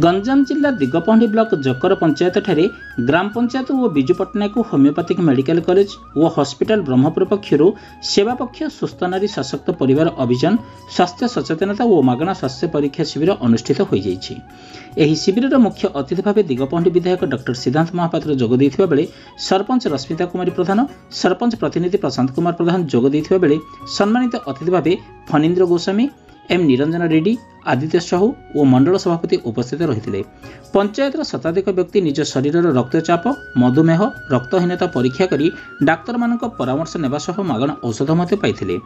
गंजाम जिला दिगपहंडी ब्लॉक जकर पंचायत ठारे ग्राम पंचायत और Biju Patnaik homoeopathic medical college और हॉस्पिटल ब्रह्मपुर पक्षर सेवा पक्ष सुस्थ नारी सशक्त परिवार अभियान स्वास्थ्य सचेतनता और मागणा स्वास्थ्य परीक्षा शिविर अनुष्ठित हो जाएगी। शिविर मुख्य अतिथि भाव दिगपहंडी विधायक डॉक्टर सिद्धांत महापात्र जोग देथिबा बेले सरपंच रश्मिता कुमारी प्रधान सरपंच प्रतिनिधि प्रशांत कुमार प्रधान जोग देथिबा बेले सम्मानित अतिथि भाव फणीन्द्र गोस्वामी एम निरंजन रेड्डी आदित्य साहू और मंडल सभापति उपस्थित रही। पंचायतर शताधिक व्यक्ति निज शरीर रक्तचाप मधुमेह रक्तहीनता परीक्षा करी डाक्तर मानक परामर्श नेबा सह मागण औषध मते पाइथिले।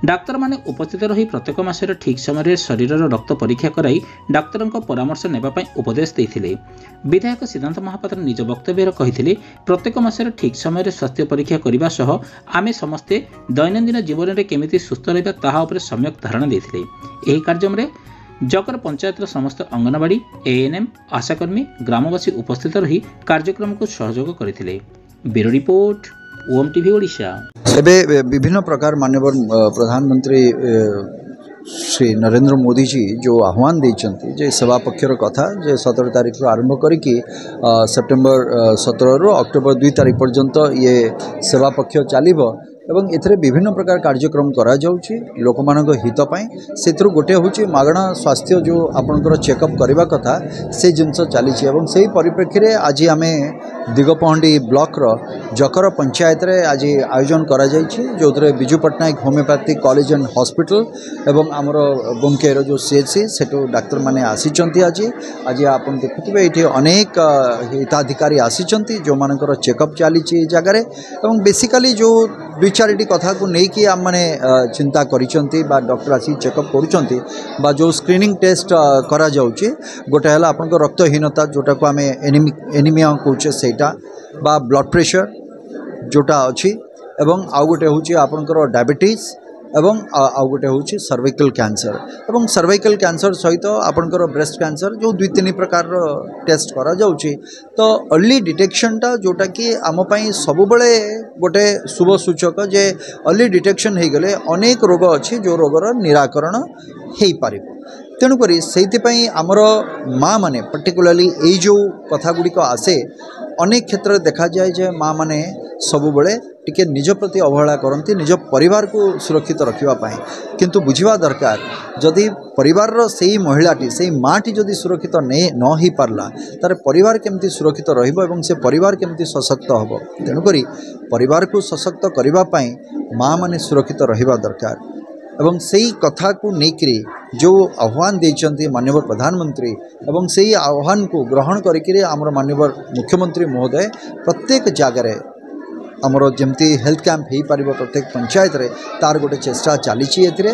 डाक्तर माने उपस्थित रही प्रत्येक मासरे ठीक समय शरीर रक्त परीक्षा कराई डाक्तरक परामर्श नेबा पई उपदेश देथिले। विधायक सिद्धांत महापात्र निज वक्तव्य कहिथिले प्रत्येक मासरे ठीक समय स्वास्थ्य परीक्षा करबा सह आमे समस्ते दैनंदिन जीवन में केमिति सुस्थ रहबा ताहा उपरे सम्यक धारणा देथिले। एही कार्यक्रम रे जकर पंचायतर समस्त अंगनवाड़ी एएनएम आशाकर्मी ग्रामवासी उपस्थित रही कार्यक्रम को सहयोग करथिले। ब्यूरो रिपोर्ट ओम टीवी ओडिशा। एबे विभिन्न प्रकार माननीय प्रधानमंत्री श्री नरेंद्र मोदी जी जो आह्वान देइचंती जे सेवा पक्षर कथा जे 17 तारीख रु आरंभ करिकी सेप्टेम्बर 17 रु अक्टोबर 2 तारीख पर्यंत ये सेवा पक्ष चलिबो एवं एथरे विभिन्न प्रकार कार्यक्रम करा जाउची लोकमानक हित पाई सेथरु गोटे होची मागणा स्वास्थ्य जो आपनकर चेकअप करबा कथा से जिनस चली एवं सही परिप्रेक्षी रे आज आमे दिगपहंडी ब्लॉक रो जकर पंचायत रे आज आयोजन करा जाइछि जोथरे Biju Patnaik homeopathic college and hospital एवं आमर बंकेर जो सीएचसी सेटो डाक्टर माने आसीचंती आज आपन देखुथिबे एठी अनेक हिताधिकारी आसीचंती जो मानकर चेकअप चली जगह एवं बेसिकली जो दुई चारिटी कथा को लेकिन आम मैंने चिंता करिसेंती बा डॉक्टर आसी चेकअप करुचंती बा जो स्क्रीनिंग टेस्ट करा जाउची गोटे हला आपन रक्तहीनता जोटा को आमे एनीमिया कहूचे सेटा बा ब्लड प्रेशर जोटा अच्छी एवं आउ गोटे होची आपनकर डायबिटीज एवं आउ गोटे होची सर्वाइकल कैंसर एवं सर्वाइकल कैंसर सहित आपनकर ब्रेस्ट कैंसर जो 2-3 प्रकार टेस्ट करा जाउची तो अर्ली डिटेक्शन टा जोटा कि आम पई सब बळे गोटे शुभ सूचक जे अर्ली डिटेक्शन हे गले अनेक रोग अछि जो रोगर निराकरण हेई पारिबो। तेणुक से आमर माँ मैंने पर्टिकुलाली यही जो कथा गुड़िक आसे अनेक क्षेत्र देखा जाए जे माँ मैंने सबुबले टिके निज प्रति अवहेला करती निज परिवार को सुरक्षित रखापी किंतु बुझा दरकार जदि परिवार से ही महिलाटी से माँटी जदि सुरक्षित न हो पारला तार परिवार केमती सुरक्षित रहिबो से परिवार केमती सशक्त हम तेणुक परिवार को सशक्त करने माँ मैंने सुरक्षित रहिबा दरकार एवं सही कथा को लेकरी जो आह्वान देइचंती माननीय प्रधानमंत्री एवं सही आह्वान को ग्रहण करिके आमर माननीय मुख्यमंत्री महोदय प्रत्येक जगार आमर जमती हेल्थ कैंप हो पार प्रत्येक पंचायत रे तार गोटे चेष्टा चली एथिरे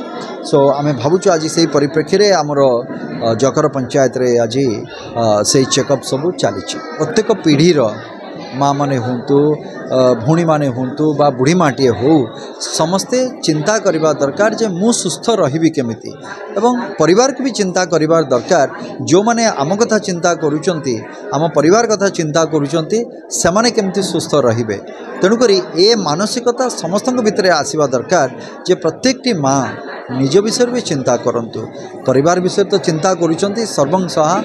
सो आमे भावुछु आज से परिप्रेक्षी रे आमर जकर पंचायत रे आज से चेकअप सब चली प्रत्येक पीढ़ी माँ माने हुंतु भूणी माने हुंतु बा बुढ़ी माटीए हो समस्ते चिंता करबा दरकार जे मु सुस्थ रहिबी केमिति एवं परिवार को भी चिंता करिबार दरकार जो माने आम कथा चिंता करूचंती आम परिवार कथा चिंता करूचंती से माने केमिति सुस्थ रहिबे। तेणुकरी ए मानसिकता समस्त भितर आसीबा दरकार जे प्रत्येकटी माँ निज विषय भी चिंता करंतु परिवार विषय तो चिंता करूचंती सर्वं सहा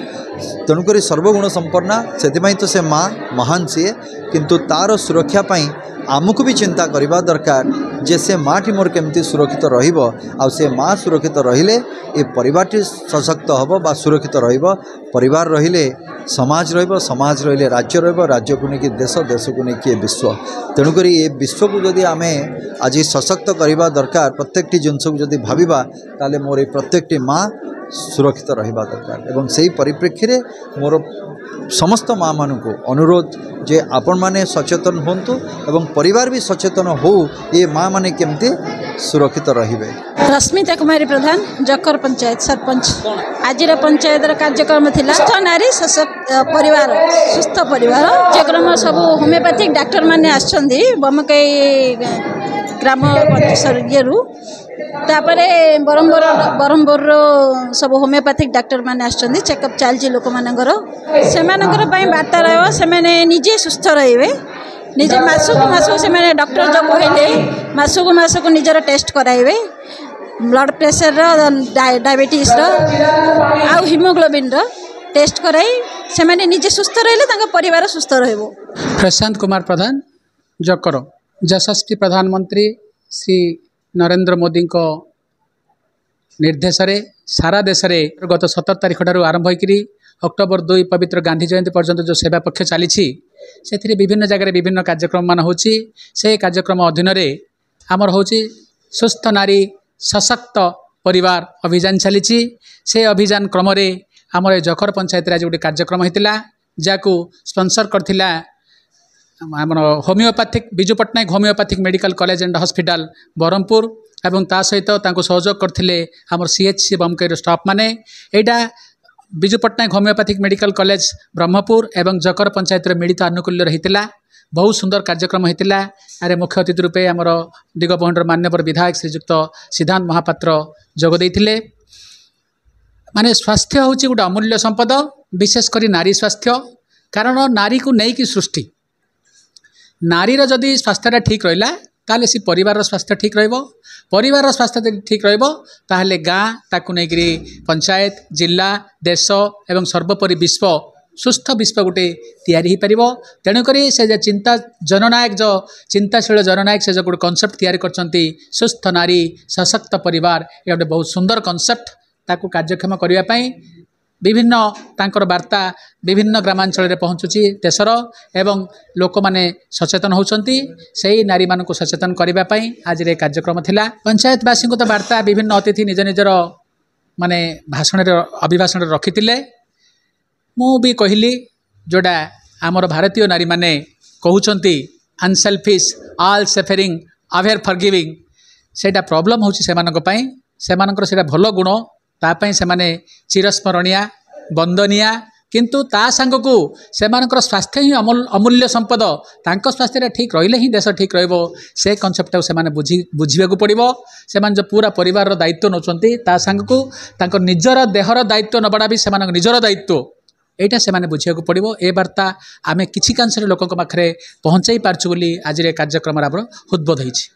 तेणुकरी सर्वगुण संपन्ना से तो से माँ महान सी किंतु तार सुरक्षा पाई आमको भी चिंता करबा दरकार जे से माटी मोर केमती सुरक्षित रहिबो आ से माँ सुरक्षित रहिले ए परिवारटी सशक्त हबो बा सुरक्षित रहिबो परिवार रहिले समाज रहिबो समाज रहिले राज्य रहिबो राज्य को लेकिन देश देश को लेकिन विश्व तेणुकरी ये विश्व को जदि आमे आज सशक्त करबा दरकार प्रत्येकटी जिनस को जदि भाबिबा ताले मोर ए प्रत्येकटी माँ सुरक्षित रहिबा दरकार एवं सही परिप्रेक्षी रे मोर समस्त माँ मान को अनुरोध जे आपण माने सचेतन होंतु एवं परिवार भी सचेतन हो ये माँ माने केमती सुरक्षित रहिबे। रश्मिता कुमारी प्रधान जकर पंचायत सरपंच आज पंचायत कार्यक्रम थिला सुस्थ नारी सशक्त परिवार सुस्थ परिवार कार्यक्रम सब होमियोपैथिक डॉक्टर माने आछंदी बमकई ग्राम पंचायत तापरे बरहमपुर सब होमियोपैथिक डॉक्टर माने आछंदी चेकअप चलछि लोक मानकर सेमानकर पई बार्ता रहबो सेमाने निजे सुस्थ रहिबे निजे मासको से मैंने डॉक्टर जो कहले मासको निजर टेस्ट कराइबे ब्लड प्रेशर डायबिटीज रो हिमोग्लोबिन रो टेस्ट कराई से माने निजे सुस्थ रहिले तांका परिवार सुस्थ रहबो। प्रशांत कुमार प्रधान जकर यशस्वी प्रधानमंत्री श्री नरेंद्र मोदी को निर्देश रे सारा देश रे गत 17 तारिख ठारू आरंभ होकरी अक्टोबर 2 पवित्र गांधी जयंती पर्यंत जो सेवा पक्ष चली से विभिन्न जगह विभिन्न कार्यक्रम मान होची से कार्यक्रम अधीन रे आमर होची सुस्थ नारी सशक्त परिवार अभियान चली से अभियान क्रम रे आमर जखर पंचायत आज गोटे कार्यक्रम होता जहाँ स्पॉन्सर करथिला आमर homoeopathic Biju Patnaik homoeopathic medical college and hospital Brahmapur एवं ता सहित सहयोग करथिले आमर सीएचसी बमकेर स्टाफ माने एटा Biju Patnaik homoeopathic medical college Brahmapur एवं जकर पंचायत मिलित आनुकूल्य रही बहुत सुंदर कार्यक्रम होता अरे मुख्य अतिथि रूपे आमर दिगपहंडर मान्यवर विधायक श्रीजुक्त सिद्धांत महापात्र जोग देइथिले। माने स्वास्थ्य हूँ गोटे अमूल्य संपद विशेषकर नारी स्वास्थ्य कारण नारी को लेकिन सृष्टि नारीर जदि स्वास्थ्यटा ठीक रहा ताले सी परिवार स्वास्थ्य ठीक रहिबो परिवार स्वास्थ्य ठीक रहिबो ताहले गाँ ताकू नेकरी पंचायत जिला देश एवं सर्वोपरि विश्व सुस्थ विश्व गोटे तैयारी हो पारिबो। तेणुकरी से जे चिंता जननायक जो चिंताशील जननायक से जो गोटे कनसेप्ट तैयारी करछंती सुस्थ नारी सशक्त परिवार ये गोटे बहुत सुंदर कनसेप्ट ताकू कार्यक्षम करने पाई विभिन्न तांकर वार्ता विभिन्न ग्रामांचल रे पहुँचुची देशर एवं लोक माने सचेतन होउछंती सेही नारी मानक सचेतन करने पाई आज रे कार्यक्रम थिला। पंचायतवासी को तो वार्ता विभिन्न अतिथि निज निजर माने भाषण अभिभाषण रखिथिले मु भी कहली जोड़ा आमर भारतीय नारी माने कहउछंती unselfish all suffering aware forgiving सेटा प्रॉब्लम होउची सेमानक पई सेमानकर सेटा भलो गुण तापाई से माने चिरस्मरणीय वंदनीय किंतु ता सांगकू सेमानकर स्वास्थ्य ही अमूल्य संपद तांको स्वास्थ्य ठीक रहिले ही देश ठीक रहिबो से कनसेप्ट से माने बुझिबा को पड़िबो। सेमान जो पूरा परिवार रो दायित्व नोचंती ता सांगकू तांको निजर देहर दायित्व नबडा भी सेमान निजर दायित्व एटा से माने बुझिया को पड़िबो। ए वार्ता आमे किछि कांसरे लोकक पाखरे पहुंचाई पारछु बोली आज रे कार्यक्रम उद्बोध होइछि।